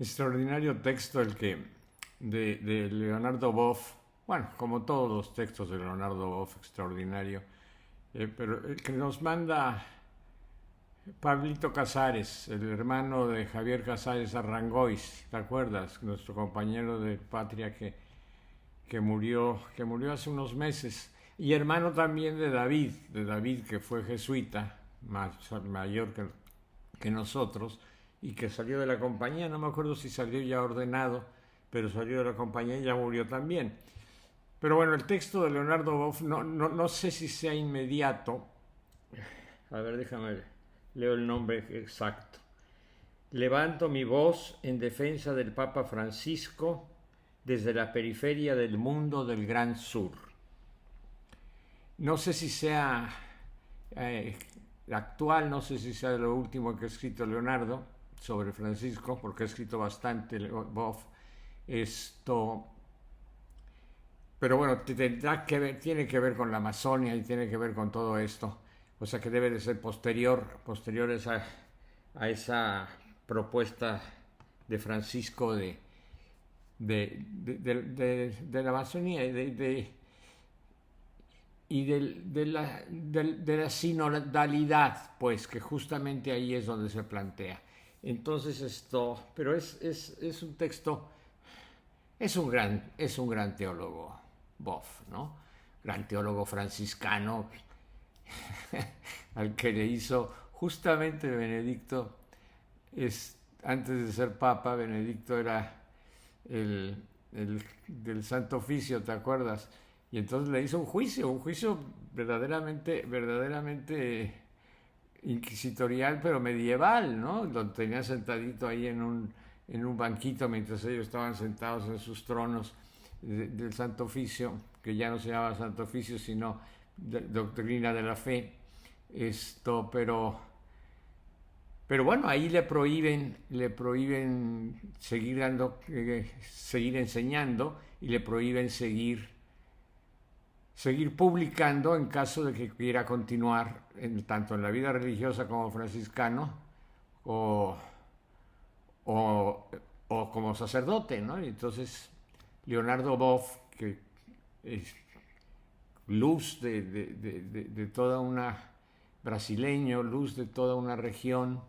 Extraordinario texto el que de Leonardo Boff, bueno, como todos los textos de Leonardo Boff, extraordinario, pero el que nos manda Pablito Casares, el hermano de Javier Casares Arrangois, ¿te acuerdas? Nuestro compañero de patria que murió hace unos meses, y hermano también de David que fue jesuita, mayor que nosotros, y que salió de la compañía, no me acuerdo si salió ya ordenado, pero salió de la compañía y ya murió también. Pero bueno, el texto de Leonardo Boff, no sé si sea inmediato. A ver, déjame, leo el nombre exacto. Levanto mi voz en defensa del Papa Francisco desde la periferia del mundo del Gran Sur. No sé si sea eh, actual, no sé si sea lo último que ha escrito Leonardo sobre Francisco, porque ha escrito bastante Boff. Esto, pero bueno, tendrá que ver, tiene que ver con la Amazonia y tiene que ver con todo esto. O sea que debe de ser posterior a esa propuesta de Francisco de la Amazonía y de la sinodalidad, pues que justamente ahí es donde se plantea. Entonces pero es un texto, es un gran teólogo, Boff, ¿no? Gran teólogo franciscano al que le hizo justamente Benedicto, antes de ser papa. Benedicto era el, del Santo Oficio, ¿te acuerdas? Y entonces le hizo un juicio verdaderamente inquisitorial, pero medieval, ¿no? Lo tenía sentadito ahí en un banquito mientras ellos estaban sentados en sus tronos del Santo Oficio, que ya no se llamaba Santo Oficio, sino doctrina de la fe. Pero bueno, ahí le prohíben seguir enseñando, y le prohíben seguir publicando en caso de que quiera continuar tanto en la vida religiosa como franciscano, o, o, o como sacerdote, ¿no? Y entonces Leonardo Boff, que es luz de toda una brasileño, luz de toda una región,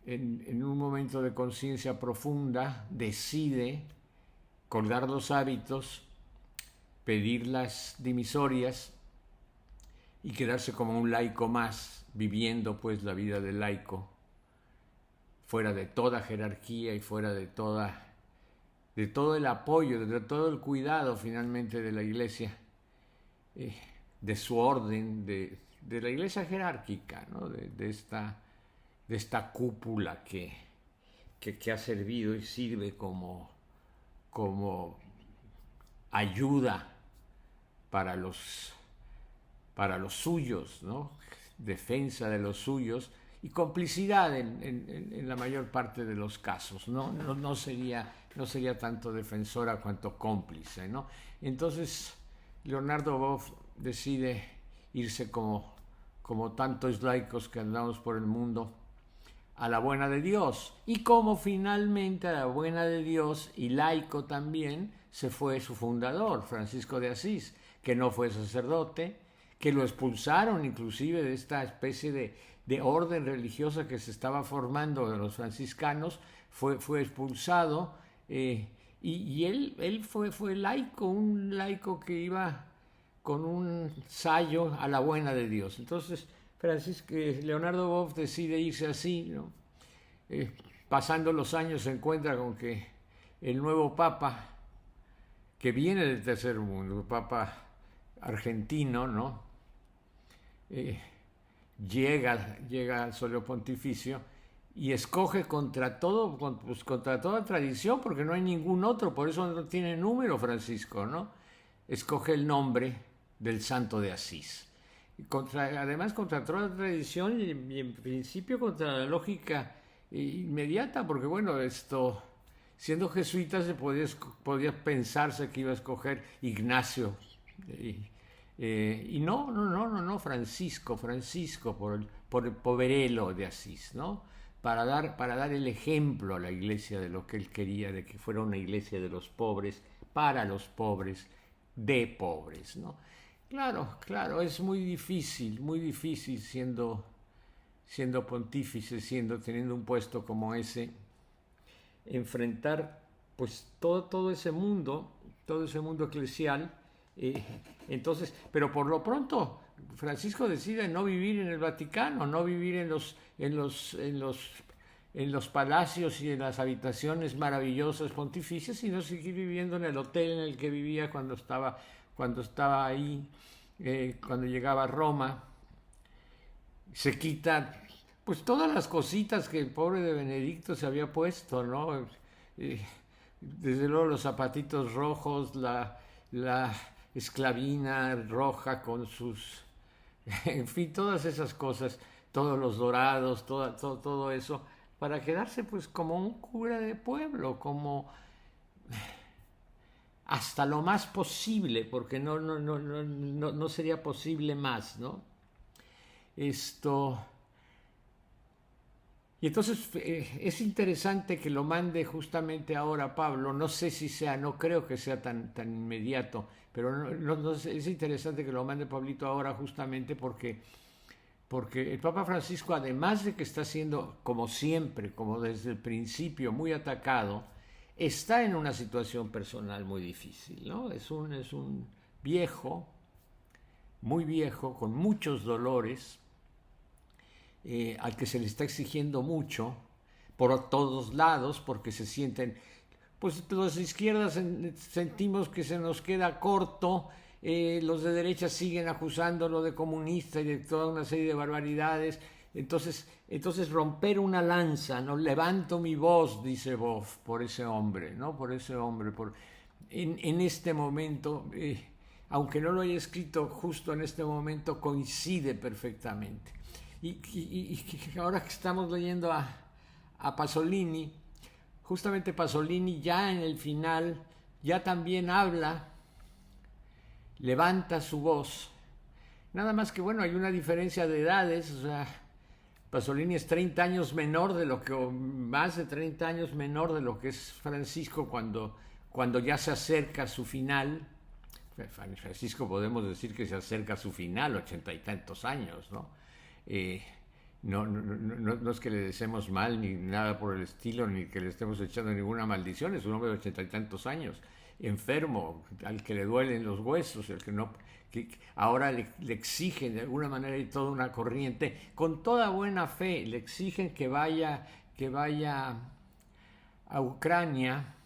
en un momento de conciencia profunda, decide colgar los hábitos, pedir las dimisorias y quedarse como un laico más, viviendo pues la vida del laico, fuera de toda jerarquía y fuera de todo el apoyo, de todo el cuidado finalmente de la iglesia, de su orden, de la iglesia jerárquica, ¿no? de esta cúpula que ha servido y sirve como ayuda para los suyos, ¿no? Defensa de los suyos y complicidad en la mayor parte de los casos, ¿no? No sería tanto defensora cuanto cómplice, ¿no? Entonces Leonardo Boff decide irse como tantos laicos que andamos por el mundo, a la buena de Dios. Y como finalmente a la buena de Dios y laico también se fue su fundador, Francisco de Asís, que no fue sacerdote, que lo expulsaron inclusive de esta especie de orden religiosa que se estaba formando de los franciscanos. Fue expulsado, y él fue laico, un laico que iba con un sayo a la buena de Dios. Entonces Leonardo Boff decide irse así, ¿no? Pasando los años se encuentra con que el nuevo papa, que viene del tercer mundo, el papa argentino, ¿no? Llega al solio pontificio y escoge contra toda tradición, porque no hay ningún otro, por eso no tiene número Francisco, ¿no? Escoge el nombre del Santo de Asís. Además contra toda la tradición y en principio contra la lógica inmediata, porque bueno, siendo jesuita podía pensarse que iba a escoger Ignacio, y no, Francisco por el poverelo de Asís, ¿no? para dar el ejemplo a la iglesia de lo que él quería, de que fuera una iglesia de los pobres, para los pobres, de pobres, ¿no? Claro, claro, es muy difícil siendo pontífice, teniendo un puesto como ese, enfrentar pues todo ese mundo eclesial. Entonces, pero por lo pronto Francisco decide no vivir en el Vaticano, no vivir en los palacios y en las habitaciones maravillosas pontificias, sino seguir viviendo en el hotel en el que vivía cuando estaba ahí, cuando llegaba a Roma. Se quita pues todas las cositas que el pobre de Benedicto se había puesto, ¿no? Desde luego los zapatitos rojos, la esclavina roja con sus, en fin, todas esas cosas, todos los dorados, todo eso, para quedarse pues como un cura de pueblo, como hasta lo más posible, porque no sería posible más, ¿no? Y entonces es interesante que lo mande justamente ahora Pablo, no sé si sea, no creo que sea tan inmediato, pero es interesante que lo mande Pablito ahora justamente porque el Papa Francisco, además de que está siendo, como siempre, como desde el principio, muy atacado, está en una situación personal muy difícil, ¿no? Es un viejo, muy viejo, con muchos dolores, al que se le está exigiendo mucho por todos lados, porque se sienten, pues los de izquierdas sentimos que se nos queda corto, los de derecha siguen acusándolo de comunista y de toda una serie de barbaridades. Entonces romper una lanza, ¿no? Levanto mi voz, dice Boff, por ese hombre, ¿no? Por ese hombre, en este momento, aunque no lo haya escrito justo en este momento, coincide perfectamente. Y ahora que estamos leyendo a Pasolini, justamente Pasolini ya en el final, ya también habla, levanta su voz. Nada más que, bueno, hay una diferencia de edades, o sea, Pasolini es 30 años menor de lo que, o más de 30 años menor de lo que es Francisco cuando ya se acerca a su final. Francisco podemos decir que se acerca a su final, 80 y tantos años, ¿no? No es que le deseemos mal ni nada por el estilo, ni que le estemos echando ninguna maldición. Es un hombre de 80 y tantos años, enfermo, al que le duelen los huesos, el que ahora le exigen de alguna manera, y toda una corriente, con toda buena fe, le exigen que vaya a Ucrania.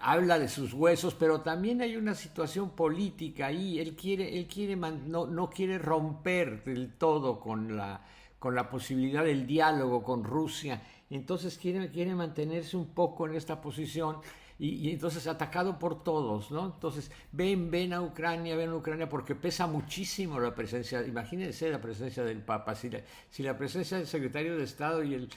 Habla de sus huesos, pero también hay una situación política ahí. Él no quiere romper del todo con la posibilidad del diálogo con Rusia. Entonces quiere mantenerse un poco en esta posición y entonces atacado por todos, ¿no? Entonces ven a Ucrania, porque pesa muchísimo la presencia. Imagínense la presencia del Papa. Si la presencia del secretario de Estado y el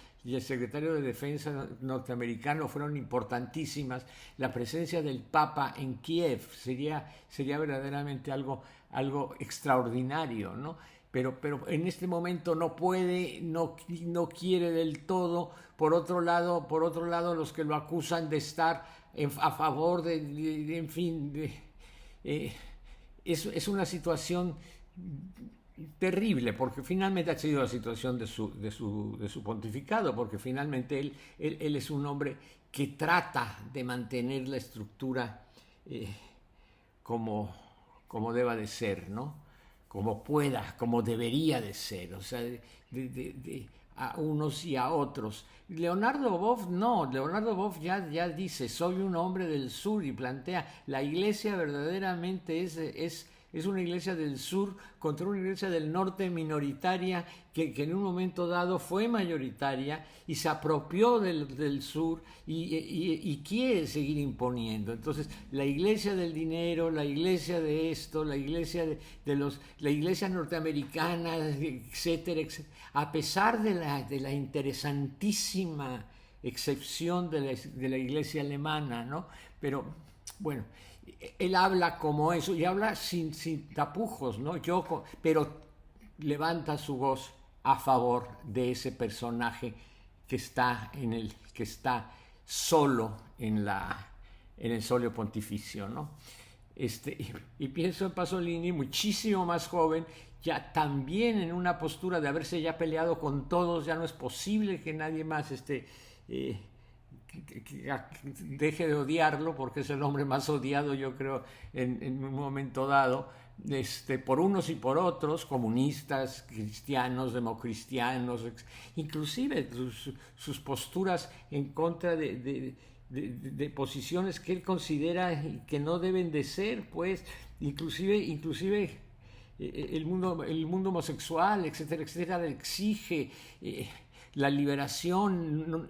secretario de Defensa norteamericano fueron importantísimas, la presencia del Papa en Kiev sería verdaderamente algo extraordinario, ¿no? Pero en este momento no puede, no quiere del todo. Por otro lado, los que lo acusan de estar a favor en fin, es una situación terrible, porque finalmente ha sido la situación de su pontificado, porque finalmente él es un hombre que trata de mantener la estructura como deba de ser, ¿no? Como pueda, como debería de ser, o sea, a unos y a otros. Leonardo Boff ya dice, soy un hombre del sur, y plantea, la iglesia verdaderamente es una iglesia del sur contra una iglesia del norte minoritaria que en un momento dado fue mayoritaria y se apropió del sur y quiere seguir imponiendo. Entonces, la iglesia del dinero, la iglesia de esto, la iglesia la iglesia norteamericana, etcétera, etcétera, a pesar de la interesantísima excepción de la iglesia alemana, ¿no? Pero, bueno, él habla como eso y habla sin tapujos, ¿no? Pero levanta su voz a favor de ese personaje que está solo en el solio pontificio, ¿no? Y pienso en Pasolini, muchísimo más joven, ya también en una postura de haberse ya peleado con todos, ya no es posible que nadie más que deje de odiarlo, porque es el hombre más odiado, yo creo, en un momento dado, por unos y por otros, comunistas, cristianos, democristianos, inclusive sus posturas en contra de posiciones que él considera que no deben de ser, pues, inclusive el mundo homosexual, etcétera, etcétera, exige la liberación,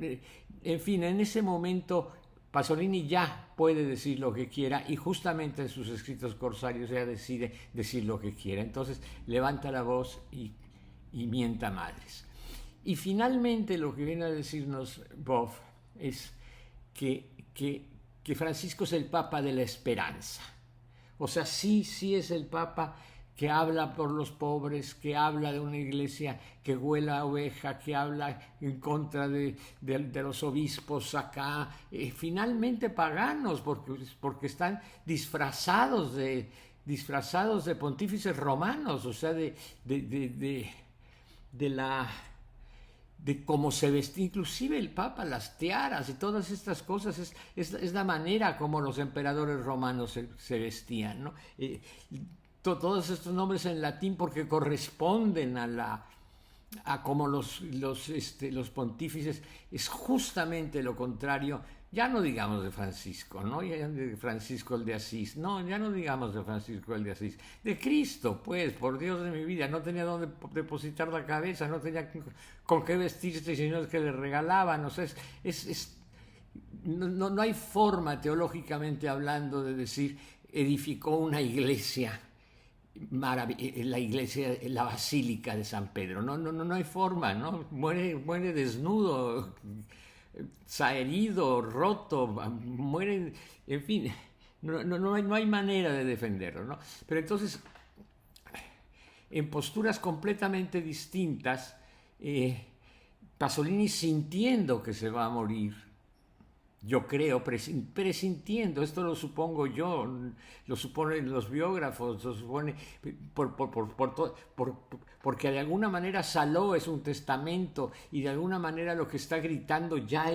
en fin, en ese momento Pasolini ya puede decir lo que quiera y justamente en sus escritos corsarios ya decide decir lo que quiera. Entonces levanta la voz y mienta madres. Y finalmente lo que viene a decirnos Boff es que Francisco es el Papa de la esperanza. O sea, sí es el Papa que habla por los pobres, que habla de una iglesia que huela a oveja, que habla en contra de los obispos acá, finalmente paganos, porque están disfrazados de pontífices romanos, o sea, de cómo se vestía, inclusive el Papa, las tiaras y todas estas cosas, es la manera como los emperadores romanos se vestían, ¿no? Todos estos nombres en latín porque corresponden a como los pontífices, es justamente lo contrario. Ya no digamos de Francisco, ¿no? Ya de Francisco el de Asís, no, ya no digamos de Francisco el de Asís, de Cristo, pues, por Dios de mi vida, no tenía dónde depositar la cabeza, no tenía con qué vestirse, sino es que le regalaban, o sea, no hay forma teológicamente hablando de decir edificó una iglesia, la iglesia, la basílica de San Pedro, no hay forma, ¿no? Muere desnudo, herido, roto, muere, en fin, no hay manera de defenderlo, ¿no? Pero entonces, en posturas completamente distintas, Pasolini sintiendo que se va a morir, yo creo, presintiendo, esto lo supongo yo, lo suponen los biógrafos, lo supone porque de alguna manera Saló es un testamento y de alguna manera lo que está gritando ya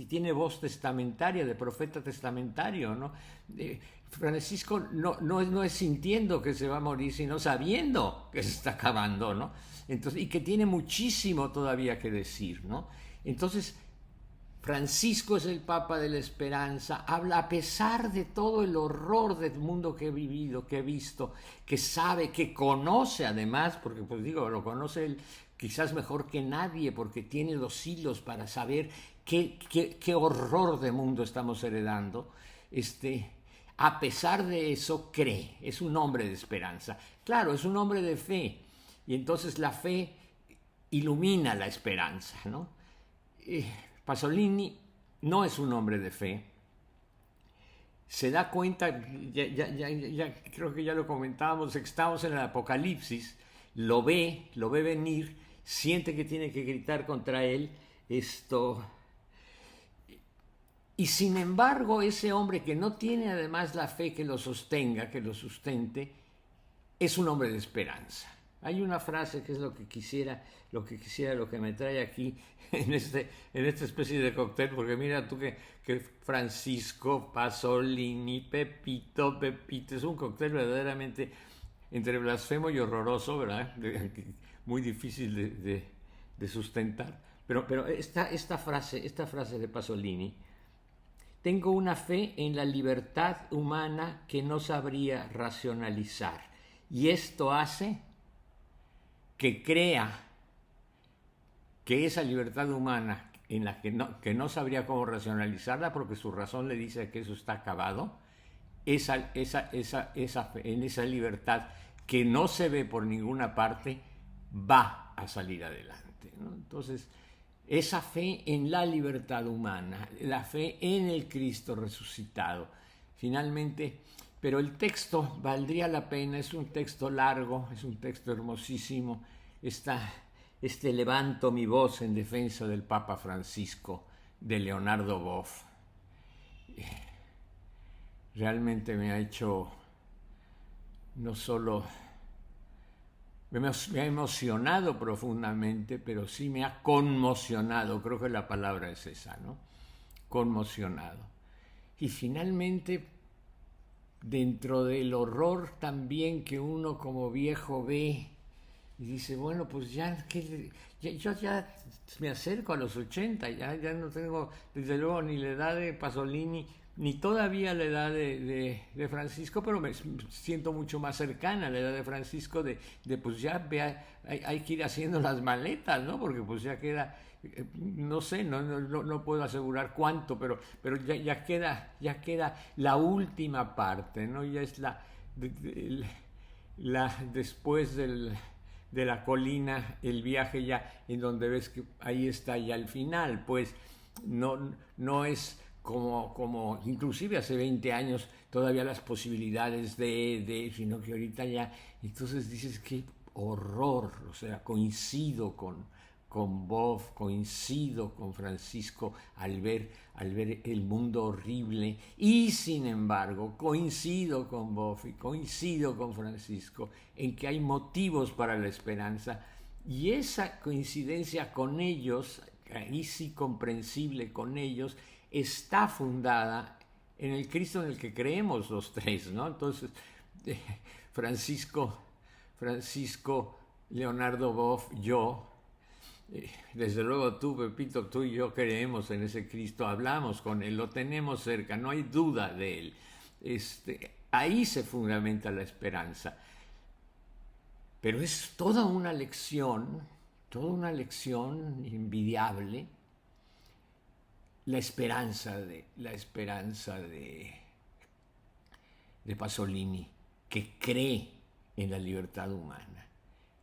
tiene voz testamentaria, de profeta testamentario, ¿no? Francisco no es sintiendo que se va a morir, sino sabiendo que se está acabando, ¿no? Entonces, y que tiene muchísimo todavía que decir, ¿no? Entonces, Francisco es el Papa de la esperanza, habla a pesar de todo el horror del mundo que he vivido, que he visto, que sabe, que conoce además, porque pues digo, lo conoce él quizás mejor que nadie, porque tiene los hilos para saber qué horror de mundo estamos heredando. A pesar de eso cree, es un hombre de esperanza. Claro, es un hombre de fe, y entonces la fe ilumina la esperanza, ¿no? Pasolini no es un hombre de fe, se da cuenta, ya creo que ya lo comentábamos, estamos en el Apocalipsis, lo ve venir, siente que tiene que gritar contra él, y sin embargo ese hombre que no tiene además la fe que lo sostenga, que lo sustente, es un hombre de esperanza. Hay una frase que es lo que me trae aquí en esta especie de cóctel, porque mira tú que Francisco, Pasolini, Pepito, es un cóctel verdaderamente entre blasfemo y horroroso, ¿verdad? Muy difícil de sustentar. Pero esta frase de Pasolini: tengo una fe en la libertad humana que no sabría racionalizar, y esto hace que crea que esa libertad humana en la que no sabría cómo racionalizarla porque su razón le dice que eso está acabado, en esa libertad que no se ve por ninguna parte, va a salir adelante, ¿no? Entonces, esa fe en la libertad humana, la fe en el Cristo resucitado, finalmente. Pero el texto valdría la pena, es un texto largo, es un texto hermosísimo, está levanto mi voz en defensa del Papa Francisco de Leonardo Boff. Realmente me ha hecho no solo, me ha emocionado profundamente, pero sí me ha conmocionado, creo que la palabra es esa, ¿no? Conmocionado. Y finalmente, dentro del horror también que uno como viejo ve, y dice, bueno, pues yo ya me acerco a los 80, ya no tengo, desde luego, ni la edad de Pasolini, ni todavía la edad de Francisco, pero me siento mucho más cercana a la edad de Francisco, pues ya hay que ir haciendo las maletas, ¿no? Porque pues ya queda, no sé, no puedo asegurar cuánto, pero ya queda la última parte, ¿no? Ya es después de la colina, el viaje ya en donde ves que ahí está ya el final, pues no es como inclusive hace 20 años todavía las posibilidades sino que ahorita ya, entonces dices qué horror, o sea, coincido con Boff, coincido con Francisco al ver el mundo horrible, y sin embargo coincido con Boff y coincido con Francisco en que hay motivos para la esperanza, y esa coincidencia con ellos, ahí sí comprensible con ellos, está fundada en el Cristo en el que creemos los tres, ¿no? Entonces, Francisco, Leonardo Boff, yo, desde luego tú, Pepito, tú y yo creemos en ese Cristo, hablamos con él, lo tenemos cerca, no hay duda de él. Ahí se fundamenta la esperanza. Pero es toda una lección envidiable, la esperanza de Pasolini, que cree en la libertad humana,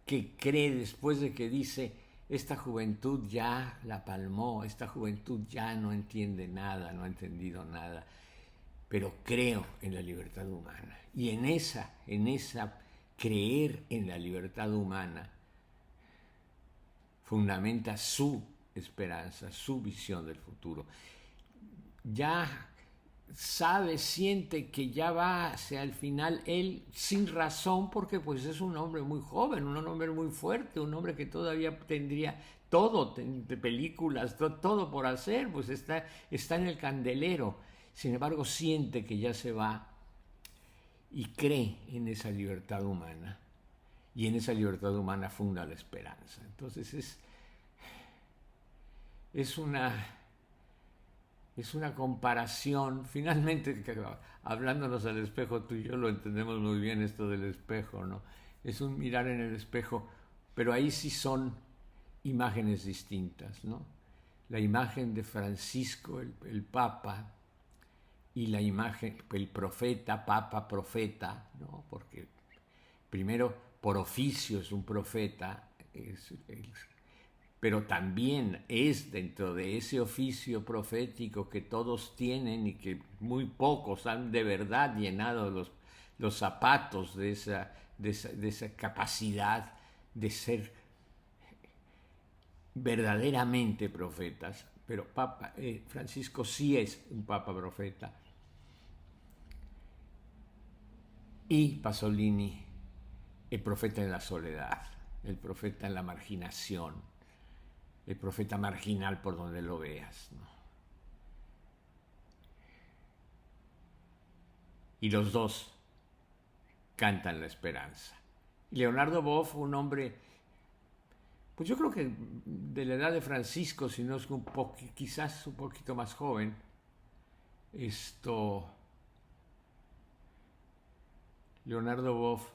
que cree después de que dice, esta juventud ya la palmó, esta juventud ya no entiende nada, no ha entendido nada, pero creo en la libertad humana. Y en esa creer en la libertad humana fundamenta su esperanza, su visión del futuro. Ya sabe, siente que ya va hacia el final él sin razón, porque pues es un hombre muy joven, un hombre muy fuerte, un hombre que todavía tendría todo, de películas, todo por hacer, pues está en el candelero. Sin embargo, siente que ya se va y cree en esa libertad humana, y en esa libertad humana funda la esperanza. Entonces es una comparación, finalmente, hablándonos al espejo, tú y yo lo entendemos muy bien, esto del espejo, ¿no? Es un mirar en el espejo, pero ahí sí son imágenes distintas, ¿no? La imagen de Francisco, el Papa, y la imagen, el profeta, Papa, profeta, ¿no? Porque primero, por oficio es un profeta, pero también es dentro de ese oficio profético que todos tienen y que muy pocos han de verdad llenado los zapatos de esa capacidad de ser verdaderamente profetas. Pero Francisco sí es un papa profeta. Y Pasolini, el profeta en la soledad, el profeta en la marginación, el profeta marginal por donde lo veas, ¿no? Y los dos cantan la esperanza. Y Leonardo Boff, un hombre, pues yo creo que de la edad de Francisco, si no es quizás un poquito más joven, Leonardo Boff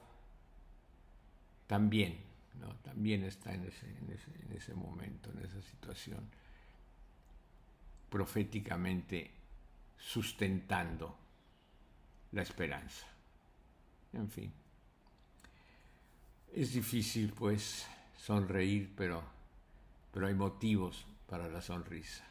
también, ¿no? También está en ese momento, en esa situación, proféticamente sustentando la esperanza. En fin, es difícil pues sonreír, pero hay motivos para la sonrisa.